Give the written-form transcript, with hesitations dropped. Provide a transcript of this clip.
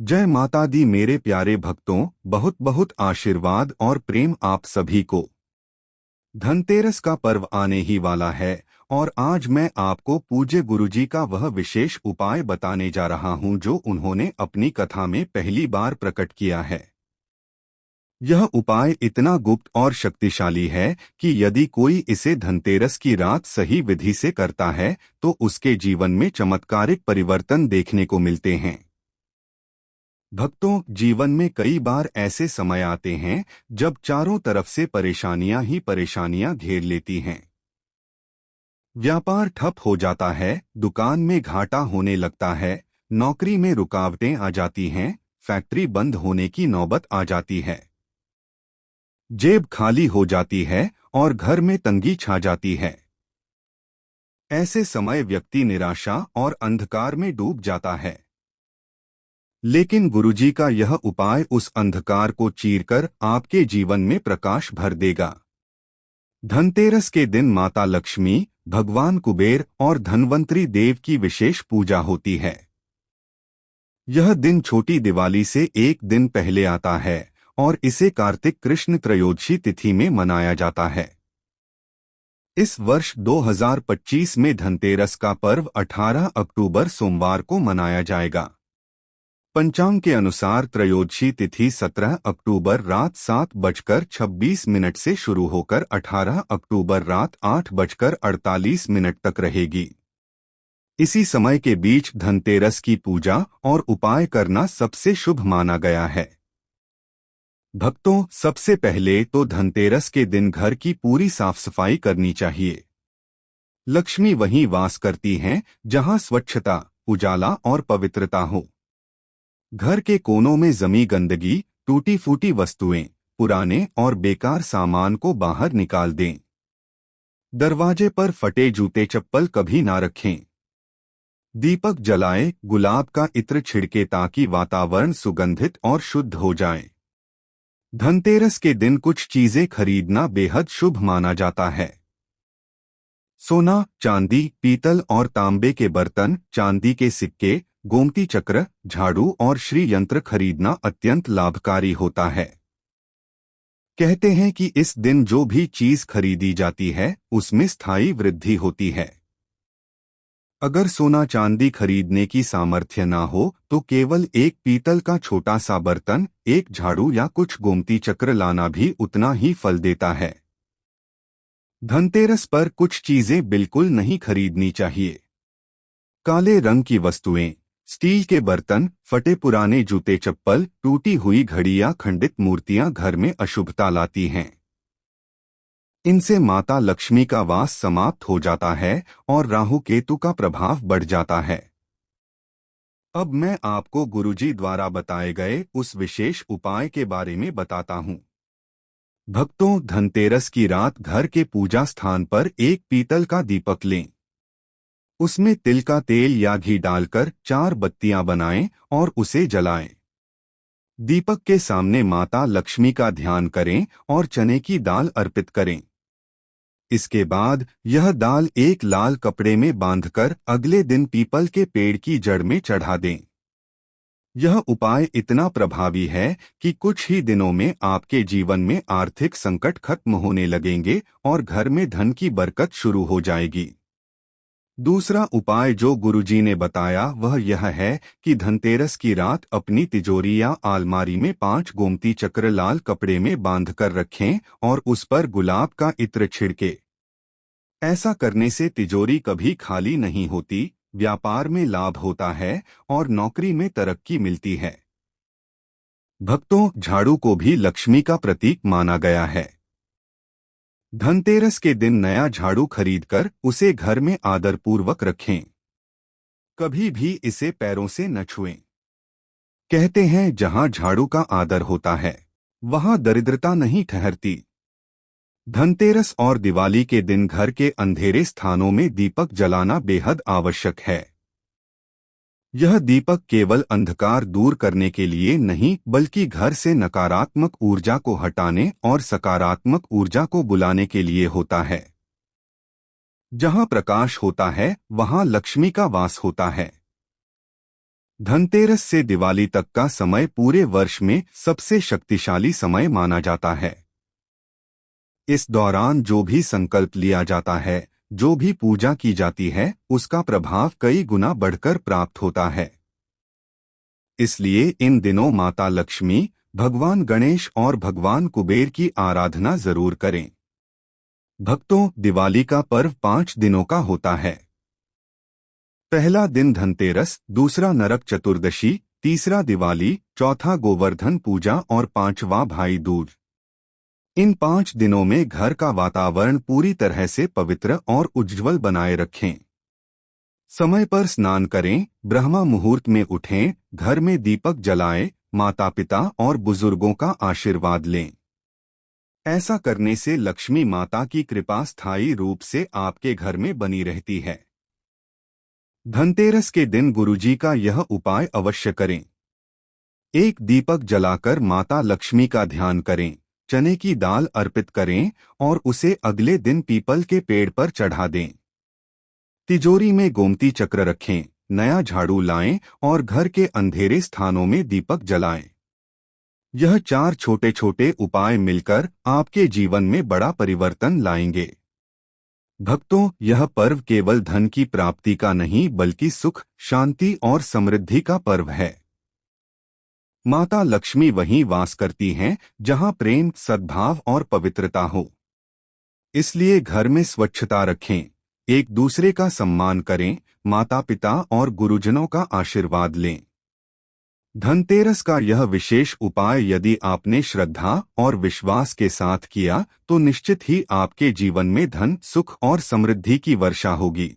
जय माता दी मेरे प्यारे भक्तों, बहुत बहुत आशीर्वाद और प्रेम आप सभी को। धनतेरस का पर्व आने ही वाला है और आज मैं आपको पूज्य गुरुजी का वह विशेष उपाय बताने जा रहा हूं जो उन्होंने अपनी कथा में पहली बार प्रकट किया है। यह उपाय इतना गुप्त और शक्तिशाली है कि यदि कोई इसे धनतेरस की रात सही विधि से करता है तो उसके जीवन में चमत्कारिक परिवर्तन देखने को मिलते हैं। भक्तों, जीवन में कई बार ऐसे समय आते हैं जब चारों तरफ से परेशानियां ही परेशानियां घेर लेती हैं। व्यापार ठप हो जाता है, दुकान में घाटा होने लगता है, नौकरी में रुकावटें आ जाती हैं, फैक्ट्री बंद होने की नौबत आ जाती है, जेब खाली हो जाती है और घर में तंगी छा जाती है। ऐसे समय व्यक्ति निराशा और अंधकार में डूब जाता है। लेकिन गुरुजी का यह उपाय उस अंधकार को चीरकर आपके जीवन में प्रकाश भर देगा। धनतेरस के दिन माता लक्ष्मी, भगवान कुबेर और धनवंतरी देव की विशेष पूजा होती है। यह दिन छोटी दिवाली से एक दिन पहले आता है और इसे कार्तिक कृष्ण त्रयोदशी तिथि में मनाया जाता है। इस वर्ष 2025 में धनतेरस का पर्व 18 अक्टूबर सोमवार को मनाया जाएगा। पंचांग के अनुसार त्रयोदशी तिथि 17 अक्टूबर रात 7:26 से शुरू होकर 18 अक्टूबर रात 8:48 तक रहेगी। इसी समय के बीच धनतेरस की पूजा और उपाय करना सबसे शुभ माना गया है। भक्तों, सबसे पहले तो धनतेरस के दिन घर की पूरी साफ सफाई करनी चाहिए। लक्ष्मी वहीं वास करती हैं जहां स्वच्छता, उजाला और पवित्रता हो। घर के कोनों में जमी गंदगी, टूटी फूटी वस्तुएं, पुराने और बेकार सामान को बाहर निकाल दें। दरवाजे पर फटे जूते चप्पल कभी ना रखें। दीपक जलाएं, गुलाब का इत्र छिड़के ताकि वातावरण सुगंधित और शुद्ध हो जाए। धनतेरस के दिन कुछ चीजें खरीदना बेहद शुभ माना जाता है। सोना, चांदी, पीतल और तांबे के बर्तन, चांदी के सिक्के, गोमती चक्र, झाड़ू और श्री यंत्र खरीदना अत्यंत लाभकारी होता है। कहते हैं कि इस दिन जो भी चीज खरीदी जाती है उसमें स्थायी वृद्धि होती है। अगर सोना चांदी खरीदने की सामर्थ्य ना हो तो केवल एक पीतल का छोटा सा बर्तन, एक झाड़ू या कुछ गोमती चक्र लाना भी उतना ही फल देता है। धनतेरस पर कुछ चीजें बिल्कुल नहीं खरीदनी चाहिए। काले रंग की वस्तुएं, स्टील के बर्तन, फटे पुराने जूते चप्पल, टूटी हुई घड़ी या खंडित मूर्तियां घर में अशुभता लाती हैं। इनसे माता लक्ष्मी का वास समाप्त हो जाता है और राहु केतु का प्रभाव बढ़ जाता है। अब मैं आपको गुरुजी द्वारा बताए गए उस विशेष उपाय के बारे में बताता हूँ। भक्तों, धनतेरस की रात घर के पूजा स्थान पर एक पीतल का दीपक लें। उसमें तिल का तेल या घी डालकर 4 बत्तियां बनाएं और उसे जलाएं। दीपक के सामने माता लक्ष्मी का ध्यान करें और चने की दाल अर्पित करें। इसके बाद यह दाल एक लाल कपड़े में बांधकर अगले दिन पीपल के पेड़ की जड़ में चढ़ा दें। यह उपाय इतना प्रभावी है कि कुछ ही दिनों में आपके जीवन में आर्थिक संकट खत्म होने लगेंगे और घर में धन की बरकत शुरू हो जाएगी। दूसरा उपाय जो गुरुजी ने बताया वह यह है कि धनतेरस की रात अपनी तिजोरी या अलमारी में 5 गोमती चक्र लाल कपड़े में बांधकर रखें और उस पर गुलाब का इत्र छिड़के। ऐसा करने से तिजोरी कभी खाली नहीं होती, व्यापार में लाभ होता है और नौकरी में तरक्की मिलती है। भक्तों, झाड़ू को भी लक्ष्मी का प्रतीक माना गया है। धनतेरस के दिन नया झाड़ू खरीदकर उसे घर में आदरपूर्वक रखें। कभी भी इसे पैरों से न छुएं। कहते हैं जहां झाड़ू का आदर होता है वहां दरिद्रता नहीं ठहरती। धनतेरस और दिवाली के दिन घर के अंधेरे स्थानों में दीपक जलाना बेहद आवश्यक है। यह दीपक केवल अंधकार दूर करने के लिए नहीं बल्कि घर से नकारात्मक ऊर्जा को हटाने और सकारात्मक ऊर्जा को बुलाने के लिए होता है। जहां प्रकाश होता है वहां लक्ष्मी का वास होता है। धनतेरस से दिवाली तक का समय पूरे वर्ष में सबसे शक्तिशाली समय माना जाता है। इस दौरान जो भी संकल्प लिया जाता है, जो भी पूजा की जाती है, उसका प्रभाव कई गुना बढ़कर प्राप्त होता है। इसलिए इन दिनों माता लक्ष्मी, भगवान गणेश और भगवान कुबेर की आराधना जरूर करें। भक्तों, दिवाली का पर्व 5 दिनों का होता है। पहला दिन धनतेरस, दूसरा नरक चतुर्दशी, तीसरा दिवाली, चौथा गोवर्धन पूजा और पांचवा भाई दूज। इन 5 दिनों में घर का वातावरण पूरी तरह से पवित्र और उज्ज्वल बनाए रखें। समय पर स्नान करें, ब्रह्मा मुहूर्त में उठें, घर में दीपक जलाएं, माता पिता और बुजुर्गों का आशीर्वाद लें। ऐसा करने से लक्ष्मी माता की कृपा स्थायी रूप से आपके घर में बनी रहती है। धनतेरस के दिन गुरुजी का यह उपाय अवश्य करें। एक दीपक जलाकर माता लक्ष्मी का ध्यान करें, चने की दाल अर्पित करें और उसे अगले दिन पीपल के पेड़ पर चढ़ा दें। तिजोरी में गोमती चक्र रखें, नया झाड़ू लाएं और घर के अंधेरे स्थानों में दीपक जलाएं। यह 4 छोटे छोटे उपाय मिलकर आपके जीवन में बड़ा परिवर्तन लाएंगे। भक्तों, यह पर्व केवल धन की प्राप्ति का नहीं बल्कि सुख, शांति और समृद्धि का पर्व है। माता लक्ष्मी वहीं वास करती हैं जहां प्रेम, सद्भाव और पवित्रता हो। इसलिए घर में स्वच्छता रखें, एक दूसरे का सम्मान करें, माता पिता और गुरुजनों का आशीर्वाद लें। धनतेरस का यह विशेष उपाय यदि आपने श्रद्धा और विश्वास के साथ किया तो निश्चित ही आपके जीवन में धन, सुख और समृद्धि की वर्षा होगी।